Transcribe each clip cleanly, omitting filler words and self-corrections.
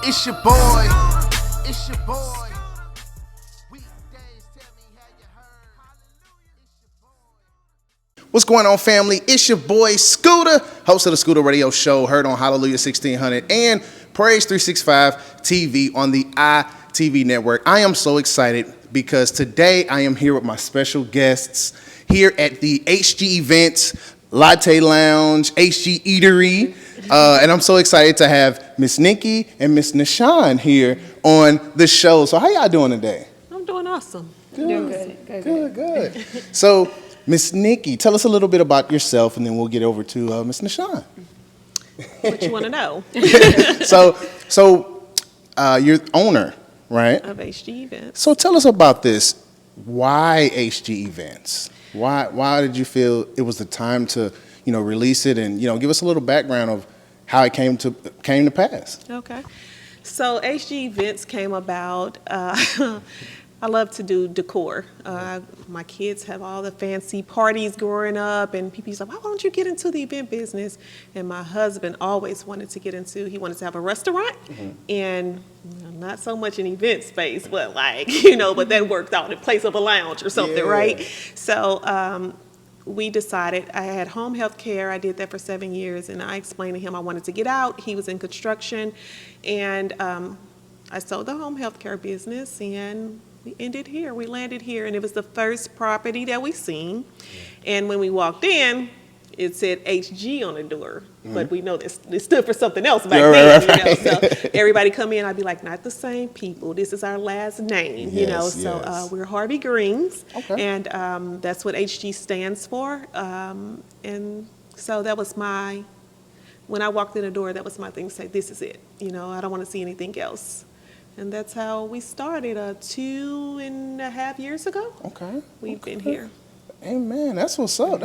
It's your boy. It's your boy. Weekdays, tell me how you heard. What's going on, family? It's your boy Scooda, host of the Scooda Radio Show, heard on Hallelujah 1600 and Praise 365 TV on the ITV network. I am so excited because today I am here with my special guests here at the HG Events, Latte Lounge, HG Eatery. And I'm so excited to have Miss Nikki and Miss Nishan here on the show. So how y'all doing today? I'm doing awesome. Doing good. So, Miss Nikki, tell us a little bit about yourself, and then we'll get over to Miss Nishan. What you want to know? So you're owner, right? Of HG Events. So tell us about this. Why HG Events? Why did you feel it was the time to, release it, and give us a little background of how it came to pass? Okay. So HG Events came about. I love to do decor. My kids have all the fancy parties growing up, and people used to say, why don't you get into the event business? And my husband always wanted to he wanted to have a restaurant, and not so much an event space, but but that worked out in place of a lounge or something, right? So we decided, I had home health care. I did that for 7 years, and I explained to him I wanted to get out. He was in construction, and I sold the home health care business, and we ended here. We landed here, and it was the first property that we seen. And when we walked in, it said HG on the door, but we know this stood for something else back then. So everybody come in, I'd be like, not the same people. This is our last name, So we're Harvey Greens, and that's what HG stands for. And so that was when I walked in the door, that was my thing to say, this is it. I don't want to see anything else. And that's how we started 2.5 years ago. We've been here. Amen. That's what's up.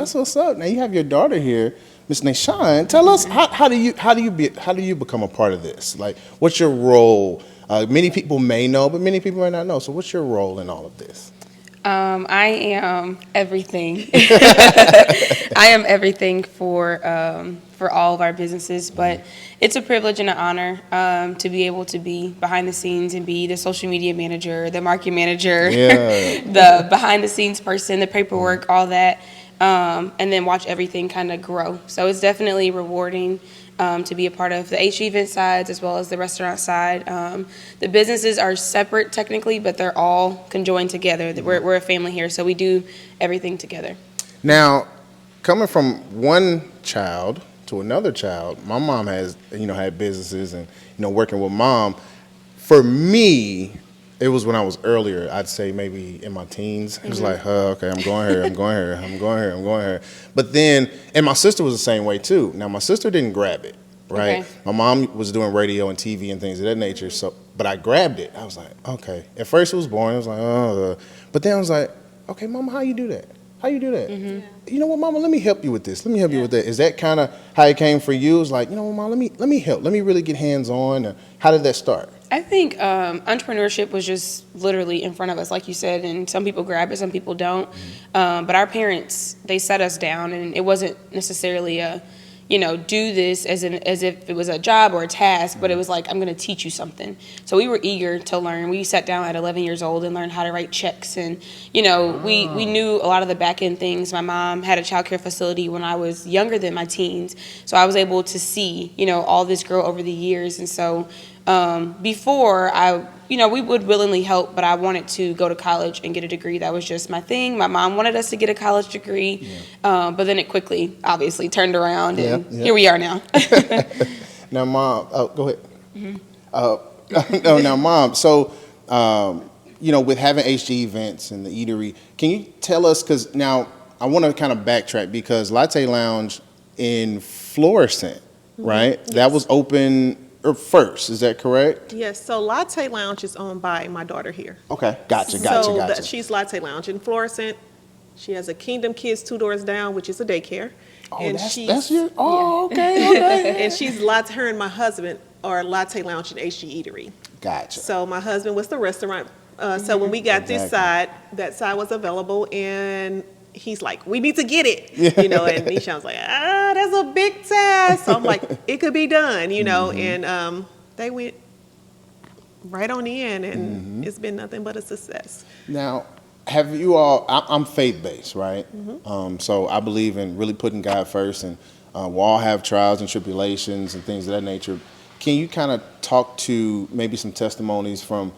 Now you have your daughter here, Miss Nishan. Tell us how do you become a part of this? Like, what's your role? Many people may know, but many people may not know. So, what's your role in all of this? I am everything. I am everything for all of our businesses, but it's a privilege and an honor to be able to be behind the scenes and be the social media manager, the market manager, the behind the scenes person, the paperwork, all that, and then watch everything kind of grow. So it's definitely rewarding to be a part of the HG event sides as well as the restaurant side. The businesses are separate technically, but they're all conjoined together. We're a family here, so we do everything together. Now, coming from one child to another child, my mom has, had businesses and, working with mom. For me, it was when I was earlier, I'd say maybe in my teens. It was like, okay, I'm going here. But then, and my sister was the same way too. Now, my sister didn't grab it, right? Okay. My mom was doing radio and TV and things of that nature. But I grabbed it. I was like, okay. At first it was boring. I was like, But then I was like, okay, Mama, how you do that? You know what, Mama, let me help you with this. Let me help you with that. Is that kind of how it came for you? It was like, Mama, let me help. Let me really get hands-on. How did that start? I think entrepreneurship was just literally in front of us, like you said, and some people grab it, some people don't. But our parents, they set us down, and it wasn't necessarily a, do this as if it was a job or a task, but it was like, I'm going to teach you something. So we were eager to learn. We sat down at 11 years old and learned how to write checks, and we knew a lot of the back end things. My mom had a child care facility when I was younger than my teens, so I was able to see all this grow over the years. And so before we would willingly help, but I wanted to go to college and get a degree. That was just my thing. My mom wanted us to get a college degree, but then it quickly, obviously, turned around, and here we are now. Now, Mom, go ahead. Now, Mom, so, with having HG Events and the Eatery, can you tell us, because now I want to kind of backtrack, because Latte Lounge in Florissant, right? Yes. That was open first, is that correct? Yes, so Latte Lounge is owned by my daughter here. Okay, gotcha. She's Latte Lounge in Florissant. She has a Kingdom Kids 2 doors down, which is a daycare. Oh, and that's your, okay. And she's her and my husband are Latte Lounge and HG Eatery. Gotcha. So my husband was the restaurant. So when we got this side, that side was available, and he's like, we need to get it, and Nishan's like, that's a big task. So I'm like, it could be done, and they went right on in, and it's been nothing but a success. Now, have you all? I'm faith-based, right? So I believe in really putting God first, and we'll all have trials and tribulations and things of that nature. Can you kind of talk to maybe some testimonies from,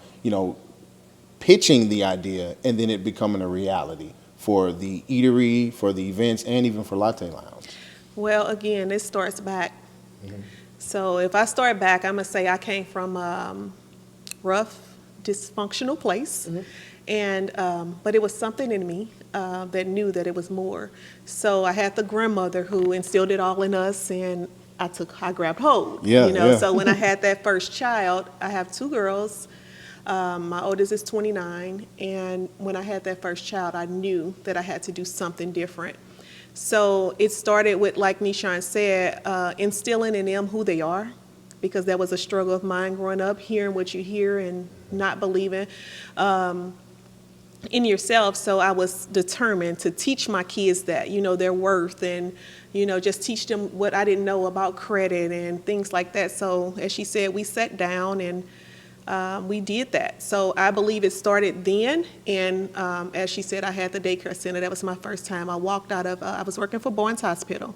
pitching the idea and then it becoming a reality for the eatery, for the events, and even for Latte Lounge? Well, again, it starts back. So if I start back, I'm gonna say I came from rough, dysfunctional place, and but it was something in me that knew that it was more. So I had the grandmother who instilled it all in us, and I grabbed hold. Yeah. So when I had that first child, I have 2 girls. My oldest is 29, and when I had that first child, I knew that I had to do something different. So it started with, like Nishan said, instilling in them who they are, because that was a struggle of mine growing up, hearing what you hear and not believing in yourself. So I was determined to teach my kids that, their worth, and, just teach them what I didn't know about credit and things like that. So as she said, we sat down and we did that. So I believe it started then. And as she said, I had the daycare center. That was my first time. I walked out of, I was working for Bourne's Hospital.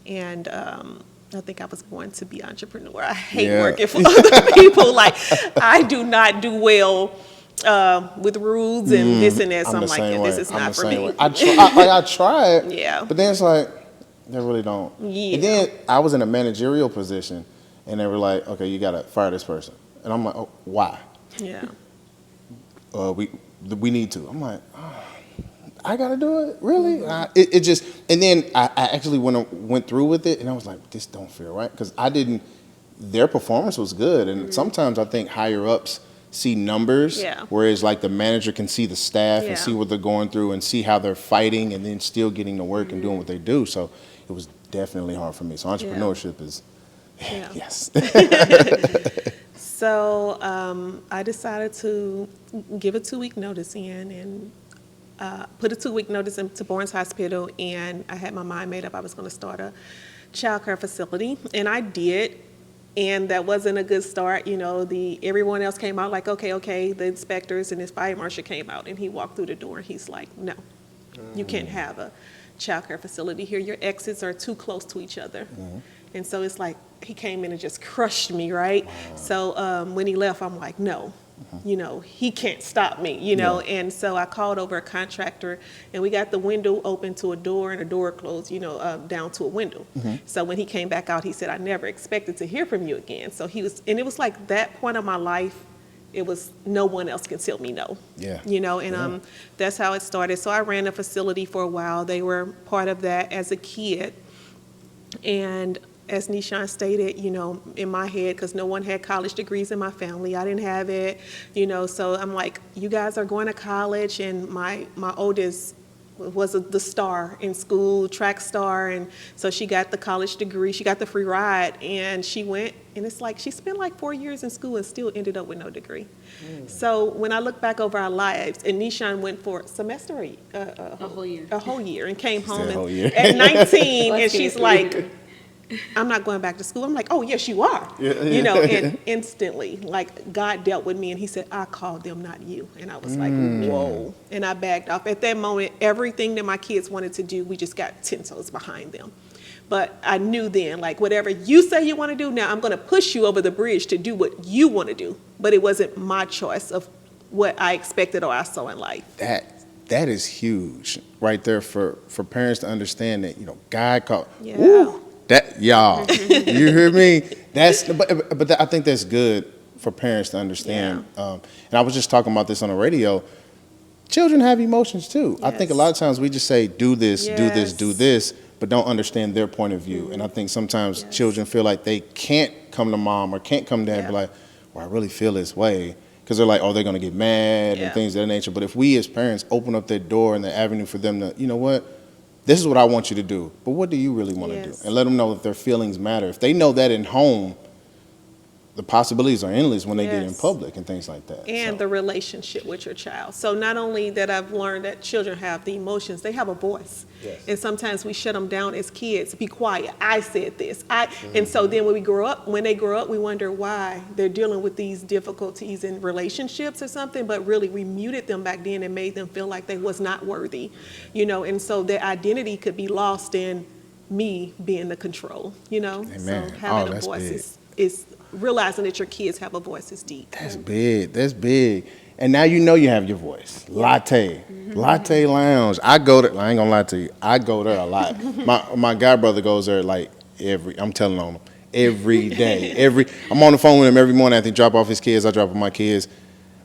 And I think I was born to be an entrepreneur. I hate working for other people. Like, I do not do well with rules and this and that. So I'm like, this is not for me. I tried. Yeah. But then it's like, they really don't. Yeah. And then I was in a managerial position, and they were like, okay, you got to fire this person. And I'm like, oh, why? Yeah. We need to. I'm like, oh, I got to do it? Really? It just, and then I actually went through with it, and I was like, this don't feel right. Because their performance was good. And sometimes I think higher ups see numbers, whereas like the manager can see the staff and see what they're going through and see how they're fighting and then still getting to work and doing what they do. So it was definitely hard for me. So entrepreneurship is, yes. So I decided to give a 2-week notice in, and put a 2-week notice into Bourne's Hospital, and I had my mind made up I was going to start a child care facility, and I did, and that wasn't a good start. Everyone else came out like, okay, the inspectors and his fire marshal came out, and he walked through the door, and he's like, no, you can't have a child care facility here. Your exits are too close to each other. And so it's like, he came in and just crushed me, right? Wow. So when he left, I'm like, no, he can't stop me, And so I called over a contractor, and we got the window open to a door and a door closed, down to a window. So when he came back out, he said, I never expected to hear from you again. So it was like that point of my life, it was no one else can tell me no. And that's how it started. So I ran a facility for a while. They were part of that as a kid. And as Nishan stated, in my head, because no one had college degrees in my family, I didn't have it, so I'm like, you guys are going to college, and my oldest was the star in school, track star, and so she got the college degree, she got the free ride, and she went, and it's like, she spent like 4 years in school and still ended up with no degree. So when I look back over our lives, and Nishan went for a semester, a whole year, and came home at 19, and she's like, I'm not going back to school. I'm like, oh, yes, you are. And instantly, like, God dealt with me, and he said, I called them, not you. And I was like, whoa. And I backed off. At that moment, everything that my kids wanted to do, we just got 10 toes behind them. But I knew then, like, whatever you say you want to do, now I'm going to push you over the bridge to do what you want to do. But it wasn't my choice of what I expected or I saw in life. That is huge right there for parents to understand that, God called. Yeah. Woo, that, y'all, you hear me? But I think that's good for parents to understand. And I was just talking about this on the radio. Children have emotions too. Yes. I think a lot of times we just say, do this, do this, do this, but don't understand their point of view. And I think sometimes children feel like they can't come to mom or can't come to dad and be like, well, I really feel this way. Because they're like, oh, they're going to get mad and things of that nature. But if we as parents open up that door and the avenue for them to, you know what? This is what I want you to do, but what do you really want to do? And let them know that their feelings matter. If they know that in home, the possibilities are endless when they get in Yes. public and things like that. And So, the relationship with your child. So not only that I've learned that children have the emotions, they have a voice. Yes. And sometimes we shut them down as kids. Be quiet. I said this. And so then when they grow up, we wonder why they're dealing with these difficulties in relationships or something. But really, we muted them back then and made them feel like they was not worthy, and so their identity could be lost in me being the control. Amen. So having a That's voice big. is realizing that your kids have a voice is deep. That's big. That's big. And now you have your voice. Latte. Latte Lounge. I go there. I ain't gonna lie to you. I go there a lot. My god brother goes there like I'm telling on him every day. I'm on the phone with him every morning after he drop off his kids. I drop off my kids.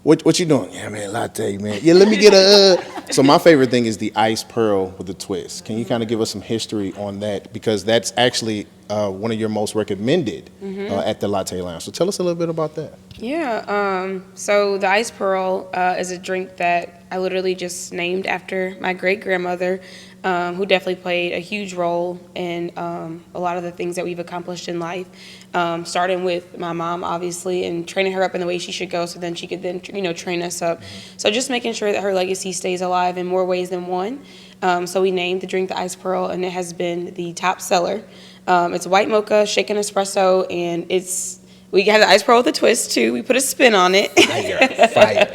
What you doing? Yeah, man, latte, man. Yeah, let me get a. So my favorite thing is the ice pearl with the twist. Can you kind of give us some history on that? Because that's actually one of your most recommended at the Latte Lounge. So tell us a little bit about that. Yeah, so the Ice Pearl is a drink that I literally just named after my great-grandmother, who definitely played a huge role in a lot of the things that we've accomplished in life, starting with my mom, obviously, and training her up in the way she should go so then she could then, train us up. So just making sure that her legacy stays alive in more ways than one. So we named the drink the Ice Pearl, and it has been the top seller. It's white mocha, shaken espresso, and we have the Ice Pearl with a twist, too. We put a spin on it. Fire.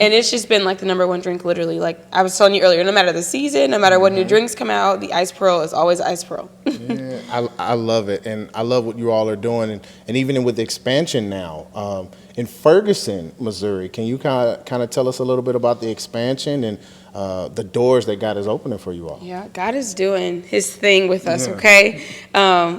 And it's just been, like, the number one drink, literally. Like I was telling you earlier, no matter the season, no matter what new drinks come out, the Ice Pearl is always Ice Pearl. Yeah, I love it. And I love what you all are doing. And even with the expansion now, in Ferguson, Missouri, can you kind of tell us a little bit about the expansion and the doors that God is opening for you all? Yeah, God is doing his thing with us, okay?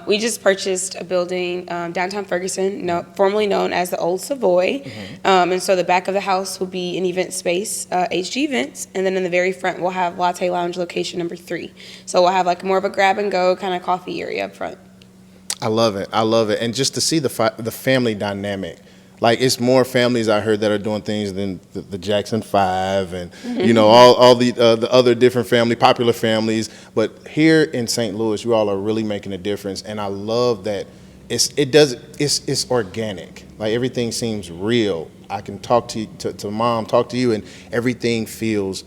We just purchased a building downtown Ferguson, formerly known as the Old Savoy. And so the back of the house will be an event space, HG Events. And then in the very front, we'll have Latte Lounge location number 3. So we'll have like more of a grab-and-go kind of coffee area up front. I love it. And just to see the family dynamic. Like, it's more families I heard that are doing things than the Jackson 5 and, all the other different popular families. But here in St. Louis, you all are really making a difference. And I love that it's organic. Like, everything seems real. I can talk to mom, talk to you, and everything feels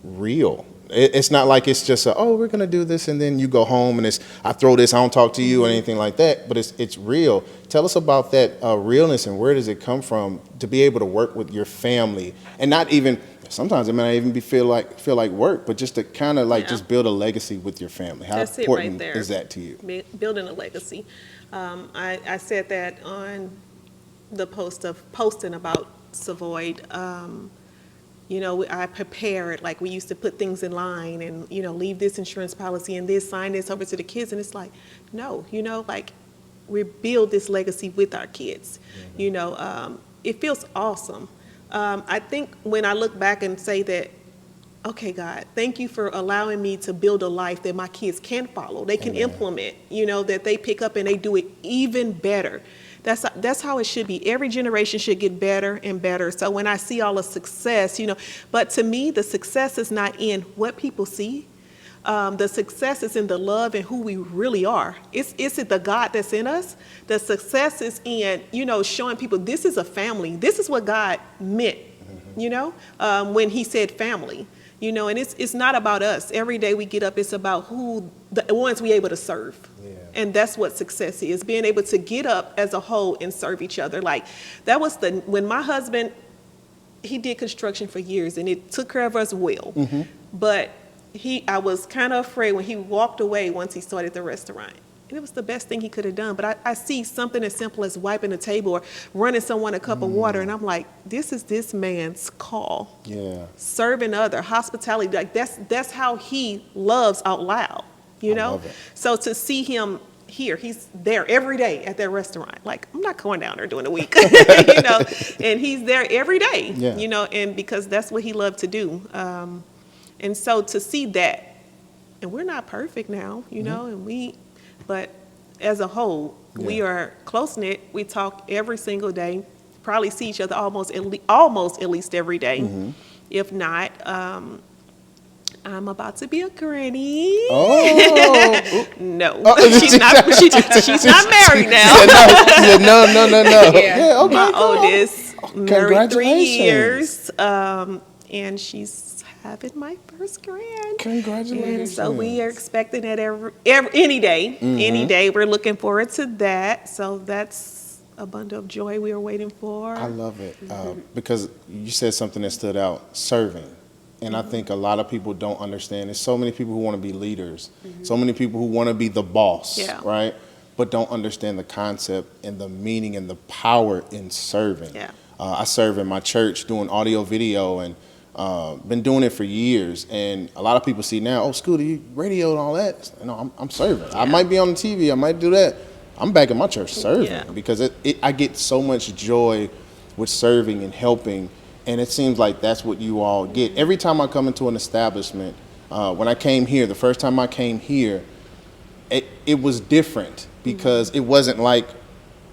real. It's not like it's just we're gonna do this and then you go home and I throw this, I don't talk to you or anything like that. But it's real. Tell us about that realness and where does it come from to be able to work with your family and not even sometimes it might not even feel like work, but just to kind of just build a legacy with your family. How That's important it right there. is that to you? Building a legacy. I said that on the post of posting about Savoy. I prepared, like we used to put things in line and, leave this insurance policy and this, sign this over to the kids. And it's like, no, we build this legacy with our kids. It feels awesome. I think when I look back and say that, okay, God, thank you for allowing me to build a life that my kids can follow. They can implement, that they pick up and they do it even better. That's how it should be. Every generation should get better and better. So when I see all the success, but to me, the success is not in what people see. The success is in the love and who we really are. It's the God that's in us. The success is in, showing people this is a family. This is what God meant, when he said family. And it's not about us. Every day we get up, it's about who the ones we able to serve. Yeah. And that's what success is, being able to get up as a whole and serve each other. Like, that was when my husband, he did construction for years, and it took care of us well. Mm-hmm. But I was kind of afraid when he walked away once he started the restaurant. And it was the best thing he could have done. But I see something as simple as wiping the table or running someone a cup of water, and I'm like, this is this man's call. Yeah. Serving other, hospitality, like that's how he loves out loud, I love it. So to see him here, he's there every day at that restaurant. Like, I'm not going down there during the week, and he's there every day, and because that's what he loved to do. And so to see that, and we're not perfect now, but as a whole, we are close-knit. We talk every single day, probably see each other almost at least every day, if not. I'm about to be a granny. Oh. No, she's not married now. She said, no. Yeah. Okay, My come on. oldest married 3 Congratulations. years, and she's having my first grand. Congratulations. And so we are expecting it any day. Any day. We're looking forward to that. So that's a bundle of joy we are waiting for. I love it because you said something that stood out, serving. And I think a lot of people don't understand. There's so many people who want to be leaders, so many people who want to be the boss, right? But don't understand the concept and the meaning and the power in serving. Yeah. I serve in my church doing audio, video, and been doing it for years. And a lot of people see now, oh, Scooda, you radio and all that. No, I'm serving. I might be on the TV. I might do that. I'm back in my church serving because I get so much joy with serving and helping. And it seems like that's what you all get. Every time I come into an establishment, when I came here, the first time I came here, it was different because it wasn't like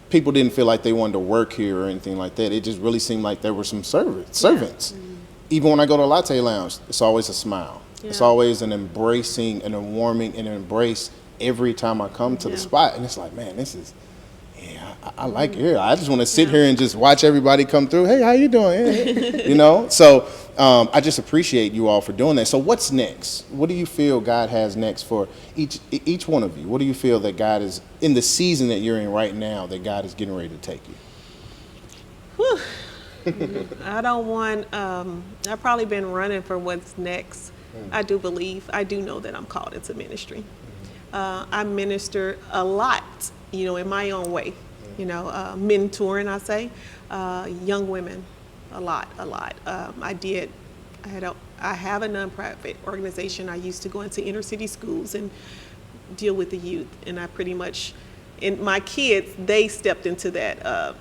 people didn't feel like they wanted to work here or anything like that. It just really seemed like there were some servants. Even when I go to Latte Lounge, it's always a smile. It's always an embracing and a warming and an embrace every time I come to the spot. And it's like, man, this is... I like it here. I just want to sit here and just watch everybody come through. Hey, how you doing? Hey. You know? So I just appreciate you all for doing that. So what's next? What do you feel God has next for each one of you? What do you feel that God is, in the season that you're in right now, that God is getting ready to take you? Whew. I don't want, I've probably been running for what's next. I do know that I'm called into ministry. I minister a lot, in my own way. Mentoring, I say, young women, a lot. I have a nonprofit organization. I used to go into inner city schools and deal with the youth, and I pretty much, and my kids, they stepped into that.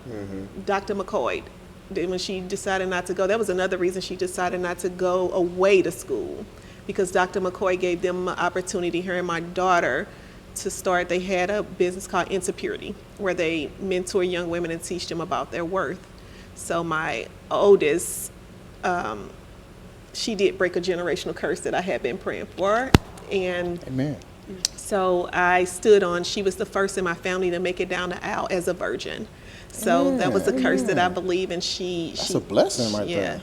Dr. McCoy, when she decided not to go, that was another reason she decided not to go away to school, because Dr. McCoy gave them an opportunity, her and my daughter, to start. They had a business called Insecurity, where they mentor young women and teach them about their worth. So my oldest, she did break a generational curse that I had been praying for. And Amen. So I stood on, she was the first in my family to make it down the aisle as a virgin. So that was a curse that I believe, and That's a blessing right there.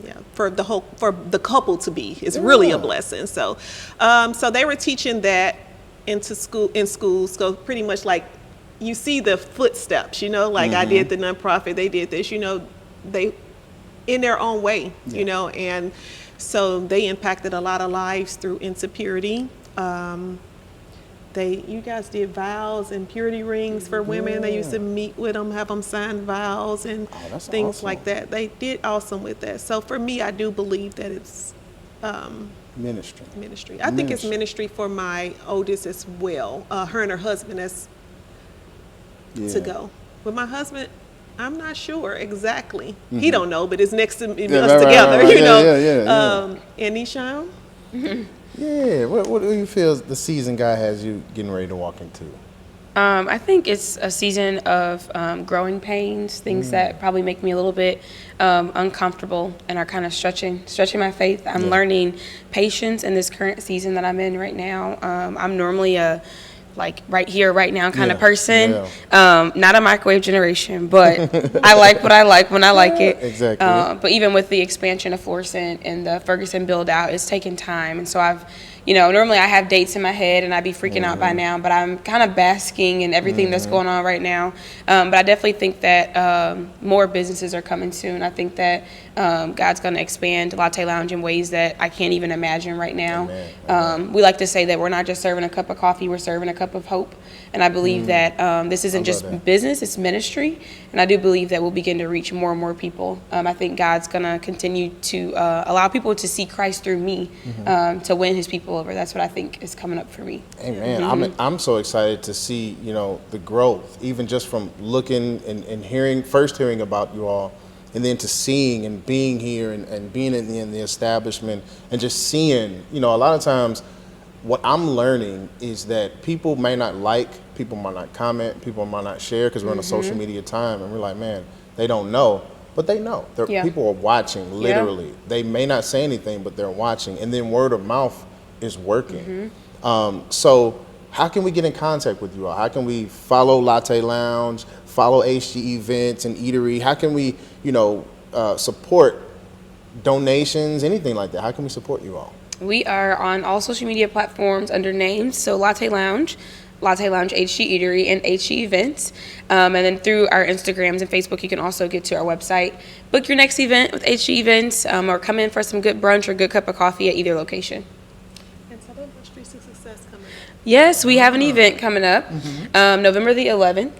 Yeah, for the couple to be, it's really a blessing. So, so they were teaching that in schools. So pretty much like you see the footsteps, like I did the nonprofit, they did this, they in their own way, and so they impacted a lot of lives through Insecurity. You guys did vows and purity rings for women. They used to meet with them, have them sign vows and things like that. They did awesome with that. So for me, I do believe that it's ministry. I think it's ministry for my oldest as well. Her and her husband to go. With my husband, I'm not sure exactly. He don't know, but it's next to us together, And Nishan? Yeah, what do you feel the season God has you getting ready to walk into? I think it's a season of growing pains, things that probably make me a little bit uncomfortable and are kind of stretching my faith. I'm learning patience in this current season that I'm in right now. I'm normally a right here, right now kind of person. Not a microwave generation, but I like what I like when I like it. Exactly. But even with the expansion of Florissant and the Ferguson build out, it's taken time. And so I've, normally I have dates in my head and I'd be freaking out by now, but I'm kind of basking in everything that's going on right now. But I definitely think that more businesses are coming soon. I think that God's going to expand Latte Lounge in ways that I can't even imagine right now. We like to say that we're not just serving a cup of coffee, we're serving a cup of hope. And I believe that this isn't just business, it's ministry. And I do believe that we'll begin to reach more and more people. I think God's going to continue to allow people to see Christ through me, to win his people over. That's what I think is coming up for me. Amen. I'm so excited to see, the growth, even just from looking and hearing about you all, and then to seeing and being here and being in the establishment and just seeing, a lot of times what I'm learning is that people may not people might not comment, people might not share because we're in a social media time, and we're like, man, they don't know. but they know. Yeah. People are watching, literally. They may not say anything, but they're watching. And then word of mouth is working. So how can we get in contact with you all? How can we follow Latte Lounge, follow HG Events and Eatery? How can we, support donations, anything like that? How can we support you all? We are on all social media platforms under names, so Latte Lounge HG Eatery, and HG Events. And then through our Instagrams and Facebook, you can also get to our website, book your next event with HG Events, or come in for some good brunch or good cup of coffee at either location. And tell them about Streets of Success coming up. Yes, we have an event coming up, November the 11th.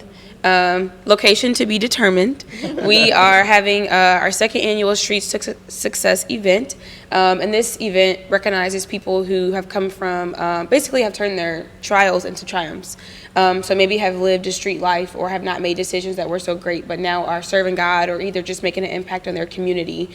Location to be determined. We are having our second annual Streets to Success event. And this event recognizes people who have come from, basically have turned their trials into triumphs. So maybe have lived a street life or have not made decisions that were so great, but now are serving God or either just making an impact on their community.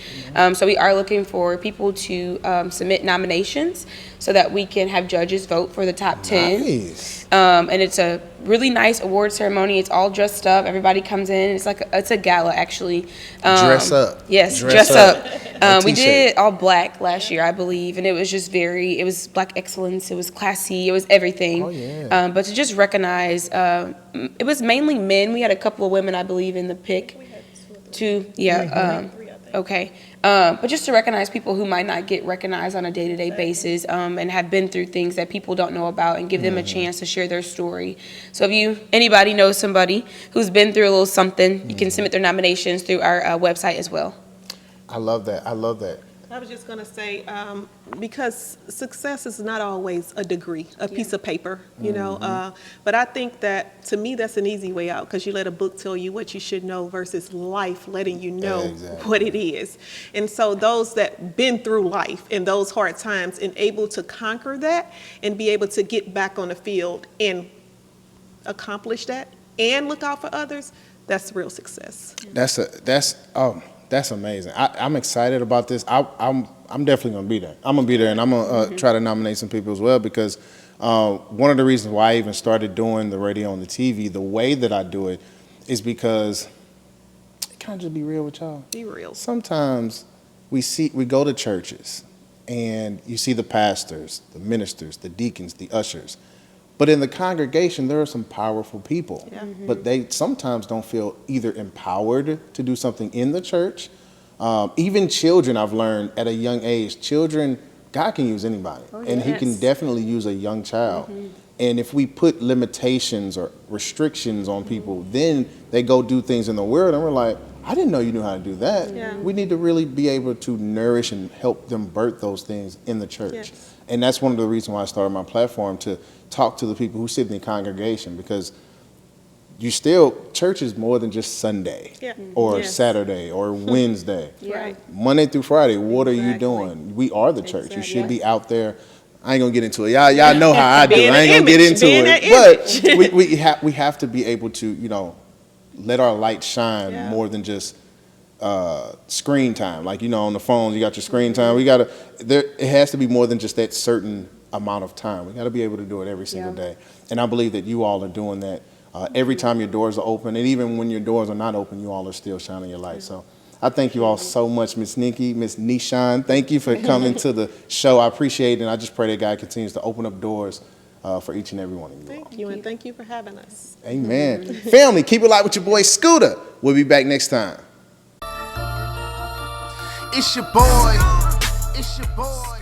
So we are looking for people to submit nominations so that we can have judges vote for the top 10. Nice. And it's a really nice award ceremony. It's all dressed up. Everybody comes in. It's a gala, actually. Dress up. Yes, dress up. We did all black last year, I believe, and it was just it was black excellence. It was classy. It was everything. Oh, yeah. But to just recognize, it was mainly men. We had a couple of women, I believe, in the pick. Two, yeah. Okay. But just to recognize people who might not get recognized on a day-to-day basis, and have been through things that people don't know about, and give them a chance to share their story. So if anybody knows somebody who's been through a little something, you can submit their nominations through our website as well. I love that. I was just going to say, because success is not always a degree, a piece of paper, but I think that, to me, that's an easy way out, because you let a book tell you what you should know versus life letting you know what it is. And so those that been through life and those hard times and able to conquer that and be able to get back on the field and accomplish that and look out for others, that's real success. That's amazing. I'm excited about this. I'm definitely gonna be there. I'm gonna be there, and I'm gonna try to nominate some people as well, because one of the reasons why I even started doing the radio and the TV the way that I do it is because, can I just be real with y'all? Be real. Sometimes we go to churches and you see the pastors, the ministers, the deacons, the ushers. But in the congregation, there are some powerful people, but they sometimes don't feel either empowered to do something in the church. Even children, I've learned at a young age, God can use anybody, and He can definitely use a young child. And if we put limitations or restrictions on people, then they go do things in the world, and we're like, I didn't know you knew how to do that. Yeah. We need to really be able to nourish and help them birth those things in the church. Yes. And that's one of the reasons why I started my platform, to talk to the people who sit in the congregation, because church is more than just Sunday or Saturday or Wednesday. Right. Monday through Friday, what are you doing? We are the church. You should be out there. I ain't gonna get into it. Y'all know how I do. I ain't gonna get into it. But we have to be able to, let our light shine more than just screen time. Like, on the phones, you got your screen time. It has to be more than just that certain amount of time. We got to be able to do it every single day. And I believe that you all are doing that every time your doors are open. And even when your doors are not open, you all are still shining your light. So I thank you all so much, Miss Nikki, Miss Nishan. Thank you for coming to the show. I appreciate it. And I just pray that God continues to open up doors for each and every one of you. Thank you, and thank you for having us. Amen. Family, keep it light with your boy Scooda. We'll be back next time. It's your boy. It's your boy.